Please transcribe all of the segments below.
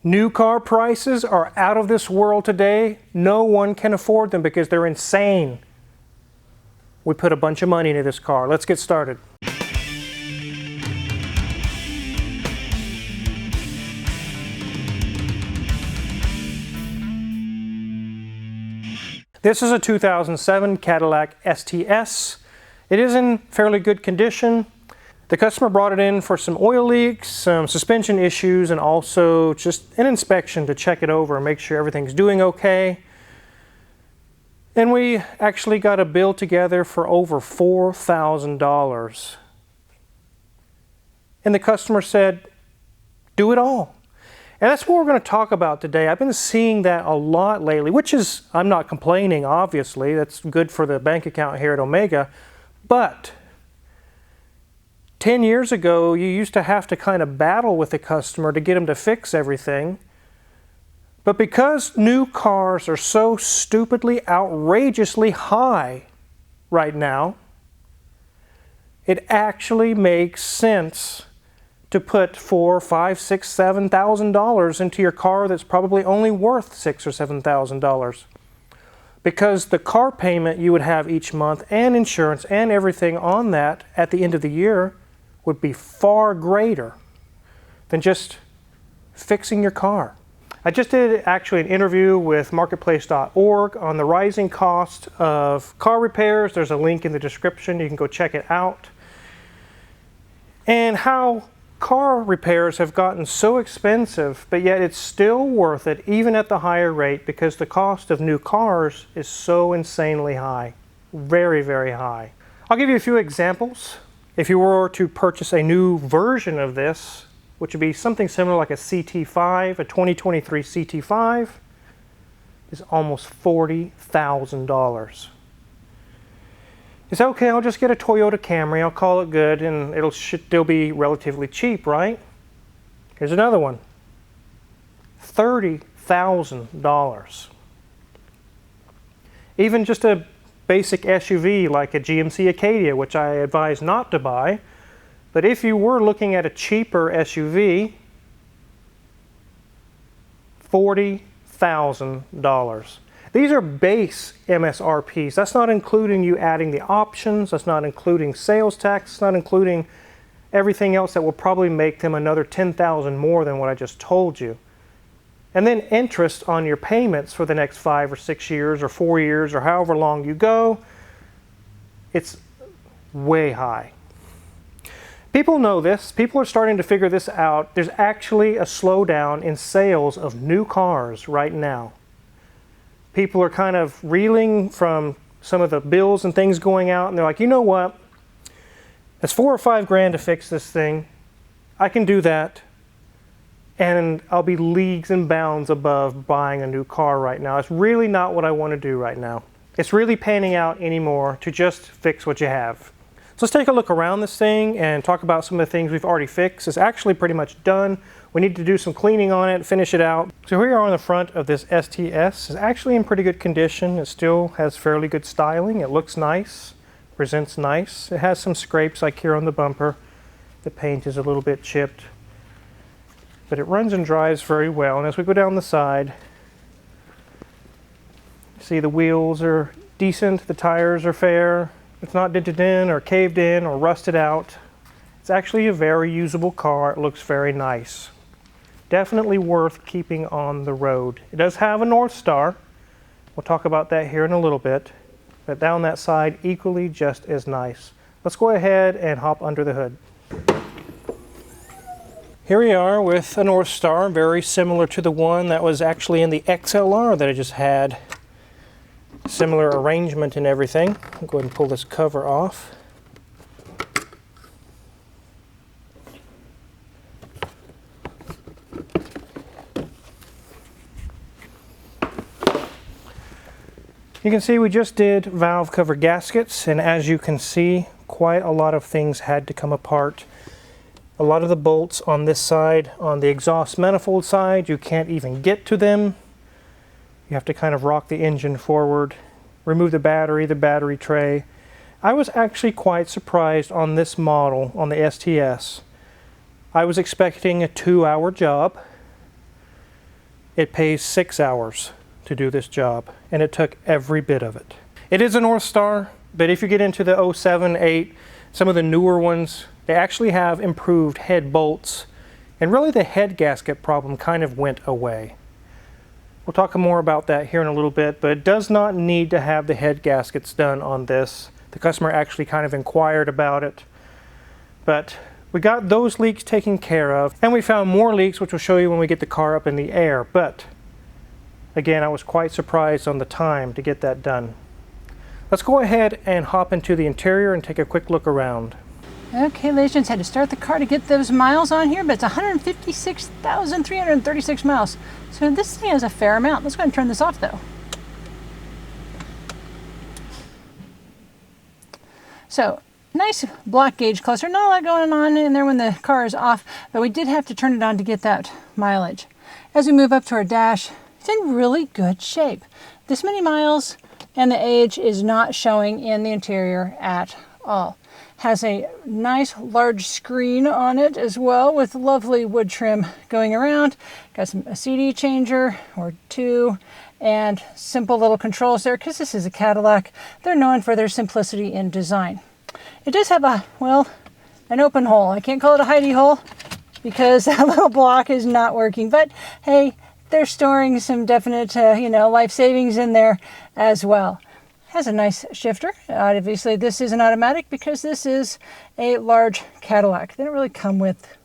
New car prices are out of this world today. No one can afford them because they're insane. We put a bunch of money into this car. Let's get started. This is a 2007 Cadillac STS. It is in fairly good condition. The customer brought it in for some oil leaks, some suspension issues, and also just an inspection to check it over and make sure everything's doing okay. And we actually got a bill together for over $4,000. And the customer said, do it all. And that's what we're going to talk about today. I've been seeing that a lot lately, which is, I'm not complaining, obviously. That's good for the bank account here at Omega. But 10 years ago, you used to have to kind of battle with the customer to get them to fix everything. But because new cars are so stupidly, outrageously high right now, it actually makes sense to put $4,000, $5,000, $6,000, $7,000 into your car that's probably only worth $6,000 or $7,000. Because the car payment you would have each month and insurance and everything on that at the end of the year would be far greater than just fixing your car. I just did actually an interview with marketplace.org on the rising cost of car repairs. There's a link in the description. You can go check it out. And how car repairs have gotten so expensive, but yet it's still worth it even at the higher rate because the cost of new cars is so insanely high. Very, very high. I'll give you a few examples. If you were to purchase a new version of this, which would be something similar like a CT5, a 2023 CT5, is almost $40,000. It's okay, I'll just get a Toyota Camry, I'll call it good, and it'll still be relatively cheap, right? Here's another one. $30,000. Even just a basic SUV like a GMC Acadia, which I advise not to buy. But if you were looking at a cheaper SUV, $40,000. These are base MSRPs. That's not including you adding the options. That's not including sales tax. It's not including everything else that will probably make them another $10,000 more than what I just told you. And then interest on your payments for the next 5 or 6 years or 4 years or however long you go, it's way high. People know this. People are starting to figure this out. There's actually a slowdown in sales of new cars right now. People are kind of reeling from some of the bills and things going out, and they're like, you know what? It's $4 or $5 grand to fix this thing. I can do that. And I'll be leagues and bounds above buying a new car right now. It's really not what I want to do right now. It's really panning out anymore to just fix what you have. So let's take a look around this thing and talk about some of the things we've already fixed. It's actually pretty much done. We need to do some cleaning on it, finish it out. So here we are on the front of this STS. It's actually in pretty good condition. It still has fairly good styling. It looks nice, presents nice. It has some scrapes like here on the bumper. The paint is a little bit chipped. But it runs and drives very well. And as we go down the side, see the wheels are decent, the tires are fair. It's not dented in or caved in or rusted out. It's actually a very usable car. It looks very nice. Definitely worth keeping on the road. It does have a North Star. We'll talk about that here in a little bit. But down that side, equally just as nice. Let's go ahead and hop under the hood. Here we are with a North Star, very similar to the one that was actually in the XLR that I just had. Similar arrangement and everything. I'll go ahead and pull this cover off. You can see we just did valve cover gaskets, and as you can see, quite a lot of things had to come apart. A lot of the bolts on this side, on the exhaust manifold side, you can't even get to them. You have to kind of rock the engine forward, remove the battery tray. I was actually quite surprised on this model, on the STS. I was expecting a 2-hour job. It pays 6 hours to do this job, and it took every bit of it. It is a North Star, but if you get into the 07, 08, some of the newer ones, they actually have improved head bolts, and really the head gasket problem kind of went away. We'll talk more about that here in a little bit, but it does not need to have the head gaskets done on this. The customer actually kind of inquired about it, but we got those leaks taken care of, and we found more leaks, which we'll show you when we get the car up in the air. But again, I was quite surprised on the time to get that done. Let's go ahead and hop into the interior and take a quick look around. Okay, ladies and gents, had to start the car to get those miles on here, but it's 156,336 miles. So this thing has a fair amount. Let's go ahead and turn this off though. So, nice block gauge cluster. Not a lot going on in there when the car is off, but we did have to turn it on to get that mileage. As we move up to our dash, it's in really good shape. This many miles, and the age is not showing in the interior at all. Has a nice large screen on it as well with lovely wood trim going around. Got a CD changer or two and simple little controls there because this is a Cadillac. They're known for their simplicity in design. It does have an open hole. I can't call it a hidey hole because that little block is not working, but hey, they're storing some definite, life savings in there as well. Has a nice shifter. Obviously, this is an automatic because this is a large Cadillac. They don't really come with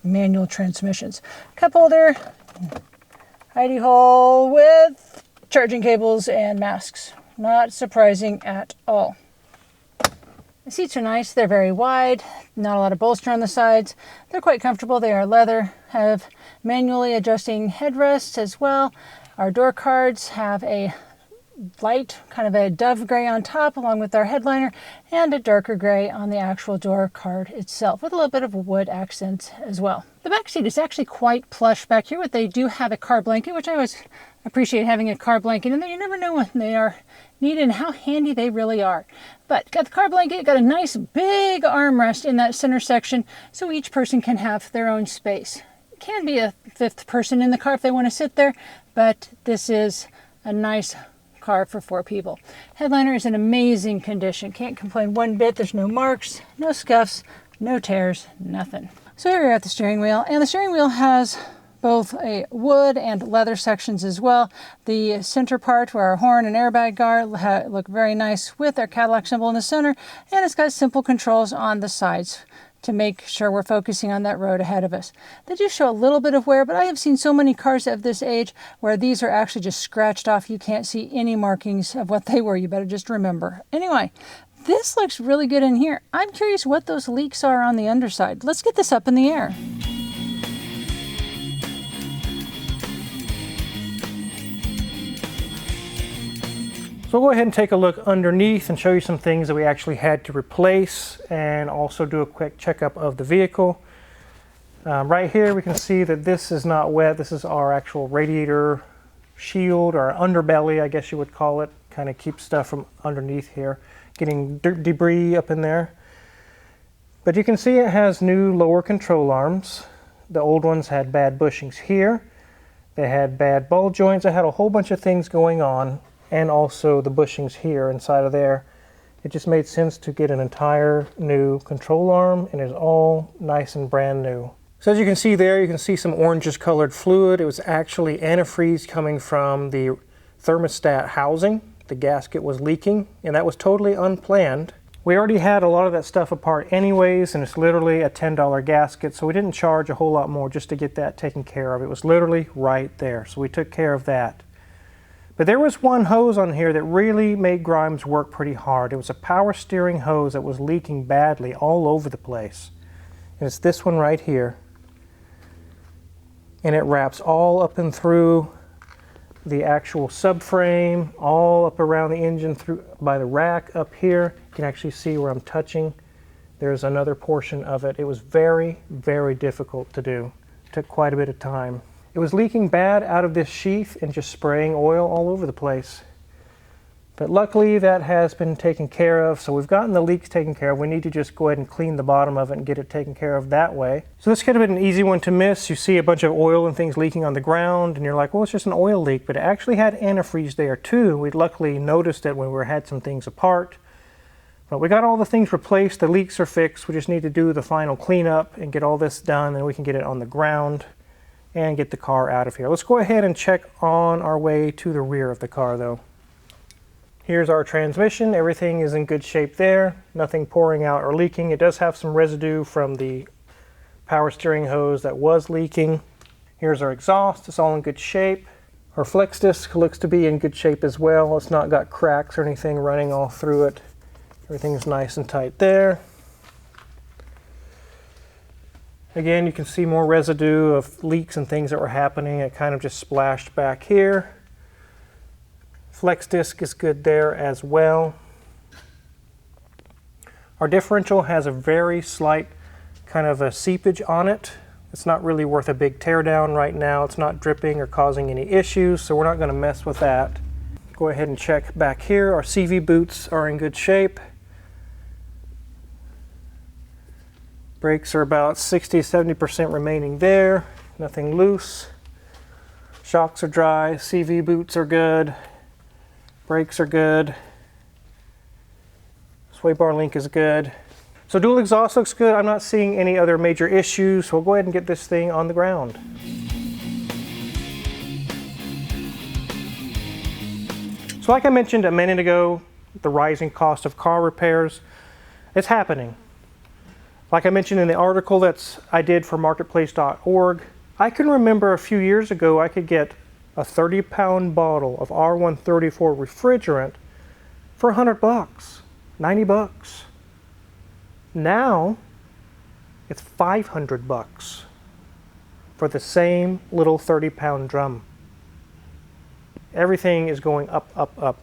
manual transmissions. Cup holder, hidey hole with charging cables and masks. Not surprising at all. The seats are nice. They're very wide. Not a lot of bolster on the sides. They're quite comfortable. They are leather. Have manually adjusting headrests as well. Our door cards have a light, kind of a dove gray on top along with our headliner, and a darker gray on the actual door card itself with a little bit of wood accents as well. The back seat is actually quite plush back here, but they do have a car blanket, which I always appreciate having a car blanket in there. You never know when they are needed and how handy they really are. But got the car blanket, got a nice big armrest in that center section so each person can have their own space. It can be a fifth person in the car if they want to sit there, but this is a nice car for 4 people. Headliner is in amazing condition. Can't complain one bit. There's no marks, no scuffs, no tears, nothing. So here we are at the steering wheel, and the steering wheel has both a wood and leather sections as well. The center part where our horn and airbag guard look very nice with our Cadillac symbol in the center, and it's got simple controls on the sides to make sure we're focusing on that road ahead of us. They do show a little bit of wear, but I have seen so many cars of this age where these are actually just scratched off. You can't see any markings of what they were. You better just remember. Anyway, this looks really good in here. I'm curious what those leaks are on the underside. Let's get this up in the air. So we'll go ahead and take a look underneath and show you some things that we actually had to replace and also do a quick checkup of the vehicle. Right here we can see that this is not wet. This is our actual radiator shield, or underbelly I guess you would call it. Kind of keeps stuff from underneath here, getting debris up in there. But you can see it has new lower control arms. The old ones had bad bushings here. They had bad ball joints. I had a whole bunch of things going on. And also the bushings here inside of there. It just made sense to get an entire new control arm, and it's all nice and brand new. So as you can see there, you can see some orangish colored fluid. It was actually antifreeze coming from the thermostat housing. The gasket was leaking, and that was totally unplanned. We already had a lot of that stuff apart anyways, and it's literally a $10 gasket, so we didn't charge a whole lot more just to get that taken care of. It was literally right there, so we took care of that. But there was one hose on here that really made Grimes work pretty hard. It was a power steering hose that was leaking badly all over the place. And it's this one right here. And it wraps all up and through the actual subframe, all up around the engine through by the rack up here. You can actually see where I'm touching. There's another portion of it. It was very, very difficult to do. It took quite a bit of time. It was leaking bad out of this sheath and just spraying oil all over the place. But luckily that has been taken care of, so we've gotten the leaks taken care of. We need to just go ahead and clean the bottom of it and get it taken care of that way. So this could have been an easy one to miss. You see a bunch of oil and things leaking on the ground and you're like, well, it's just an oil leak, but it actually had antifreeze there too. We'd luckily noticed it when we had some things apart. But we got all the things replaced, the leaks are fixed. We just need to do the final cleanup and get all this done and we can get it on the ground and get the car out of here. Let's go ahead and check on our way to the rear of the car though. Here's our transmission. Everything is in good shape there. Nothing pouring out or leaking. It does have some residue from the power steering hose that was leaking. Here's our exhaust. It's all in good shape. Our flex disc looks to be in good shape as well. It's not got cracks or anything running all through it. Everything's nice and tight there. Again, you can see more residue of leaks and things that were happening. It kind of just splashed back here. Flex disc is good there as well. Our differential has a very slight kind of a seepage on it. It's not really worth a big tear down right now. It's not dripping or causing any issues, so we're not going to mess with that. Go ahead and check back here. Our CV boots are in good shape. Brakes are about 60-70% remaining there. Nothing loose. Shocks are dry. CV boots are good. Brakes are good. Sway bar link is good. So dual exhaust looks good. I'm not seeing any other major issues, so we'll go ahead and get this thing on the ground. So like I mentioned a minute ago, the rising cost of car repairs, it's happening. Like I mentioned in the article I did for marketplace.org, I can remember a few years ago I could get a 30-pound bottle of R134 refrigerant for $100, 90 bucks. Now, it's 500 bucks for the same little 30-pound drum. Everything is going up, up, up.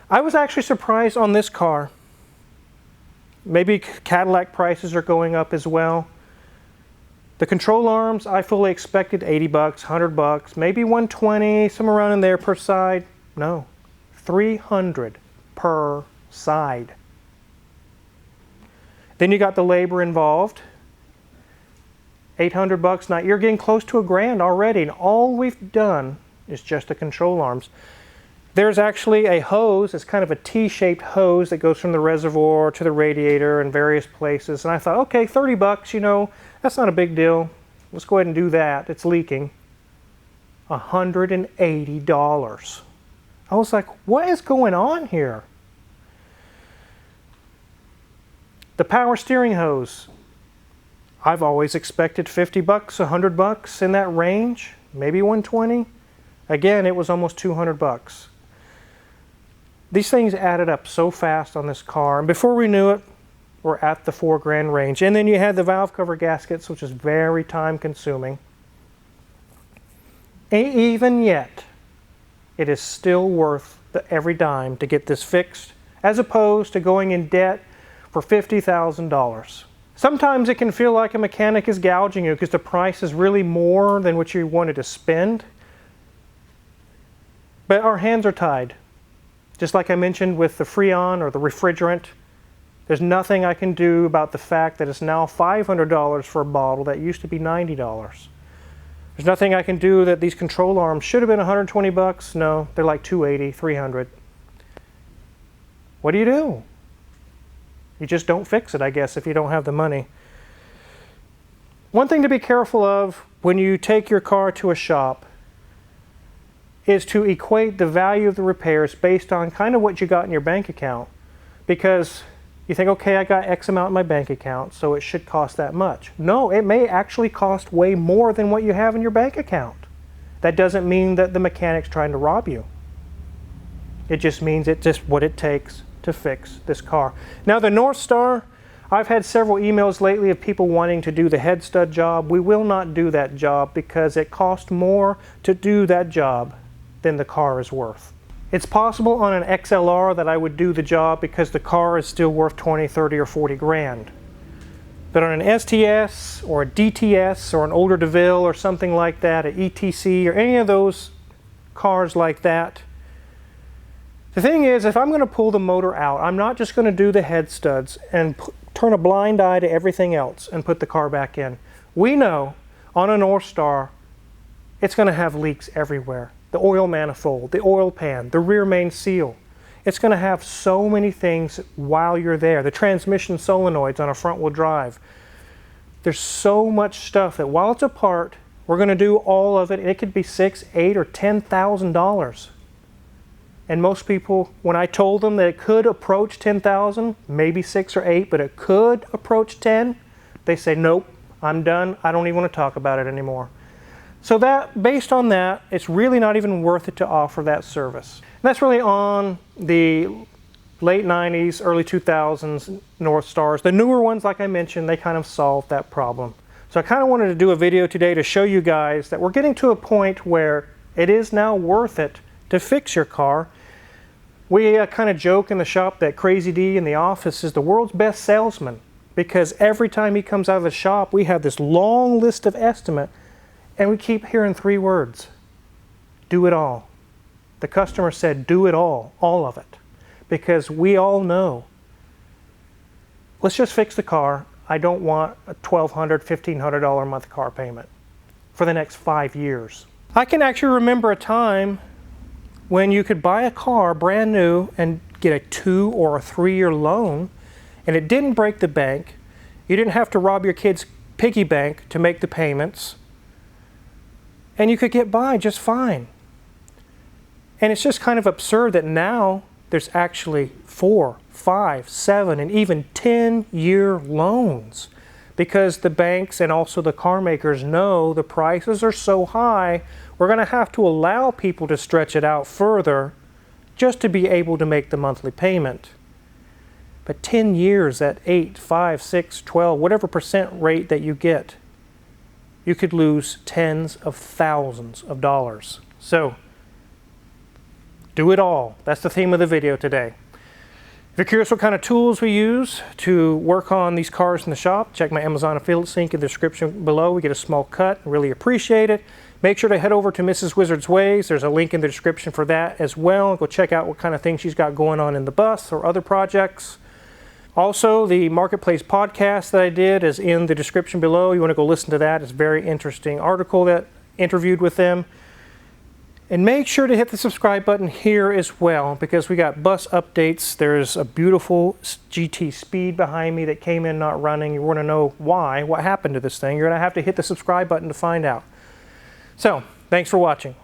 I was actually surprised on this car. Maybe Cadillac prices are going up as well. The control arms, I fully expected 80 bucks, 100 bucks, maybe 120, somewhere around in there per side. No, 300 per side. Then you got the labor involved. 800 bucks. Now you're getting close to $1,000 already, and all we've done is just the control arms. There's actually a hose. It's kind of a T-shaped hose that goes from the reservoir to the radiator in various places. And I thought, okay, 30 bucks, you know, that's not a big deal. Let's go ahead and do that. It's leaking. $180. I was like, what is going on here? The power steering hose. I've always expected 50 bucks, 100 bucks in that range, maybe 120. Again, it was almost 200 bucks. These things added up so fast on this car, and before we knew it, we're at the $4,000 range. And then you had the valve cover gaskets, which is very time consuming. Even yet, it is still worth every dime to get this fixed, as opposed to going in debt for $50,000. Sometimes it can feel like a mechanic is gouging you because the price is really more than what you wanted to spend. But our hands are tied. Just like I mentioned with the Freon or the refrigerant, there's nothing I can do about the fact that it's now $500 for a bottle that used to be $90. There's nothing I can do that these control arms should have been 120 bucks. No, they're like 280, 300. What do? You just don't fix it, I guess, if you don't have the money. One thing to be careful of when you take your car to a shop is to equate the value of the repairs based on kind of what you got in your bank account. Because you think, okay, I got X amount in my bank account, so it should cost that much. No, it may actually cost way more than what you have in your bank account. That doesn't mean that the mechanic's trying to rob you. It just means it's just what it takes to fix this car. Now the North Star, I've had several emails lately of people wanting to do the head stud job. We will not do that job because it costs more to do that job than the car is worth. It's possible on an XLR that I would do the job because the car is still worth 20, 30, or 40 grand. But on an STS or a DTS or an older DeVille or something like that, an ETC or any of those cars like that, The thing is, if I'm going to pull the motor out, I'm not just going to do the head studs and turn a blind eye to everything else and put the car back in. We know on a North Star, it's going to have leaks everywhere. The oil manifold, the oil pan, the rear main seal. It's going to have so many things while you're there. The transmission solenoids on a front wheel drive. There's so much stuff that while it's apart, we're going to do all of it. It could be $6,000, $8,000, or $10,000. And most people, when I told them that it could approach 10,000, maybe 6 or 8, but it could approach 10, they say, nope, I'm done. I don't even want to talk about it anymore. So that, based on that, it's really not even worth it to offer that service. And that's really on the late 90s, early 2000s North Stars. The newer ones, like I mentioned, they kind of solved that problem. So I kind of wanted to do a video today to show you guys that we're getting to a point where it is now worth it to fix your car. We kind of joke in the shop that Crazy D in the office is the world's best salesman, because every time he comes out of the shop, we have this long list of estimates, and we keep hearing 3 words: do it all. The customer said, do it all of it, because we all know, let's just fix the car. I don't want a $1,200, $1,500 a month car payment for the next 5 years. I can actually remember a time when you could buy a car brand new and get a 2 or a 3-year loan, and it didn't break the bank. You didn't have to rob your kid's piggy bank to make the payments, and you could get by just fine. And it's just kind of absurd that now there's actually 4, 5, 7, and even 10-year loans, because the banks and also the car makers know the prices are so high, we're going to have to allow people to stretch it out further just to be able to make the monthly payment. But 10 years at 8, 5, 6, 12, whatever percent rate that you get, you could lose tens of thousands of dollars. So, do it all. That's the theme of the video today. If you're curious what kind of tools we use to work on these cars in the shop, check my Amazon affiliate link in the description below. We get a small cut. Really appreciate it. Make sure to head over to Mrs. Wizard's Ways. There's a link in the description for that as well. Go check out what kind of things she's got going on in the bus or other projects. Also, the Marketplace podcast that I did is in the description below. You want to go listen to that. It's a very interesting article that interviewed with them. And make sure to hit the subscribe button here as well, because we got bus updates. There's a beautiful GT Speed behind me that came in not running. You want to know why, what happened to this thing. You're going to have to hit the subscribe button to find out. So, thanks for watching.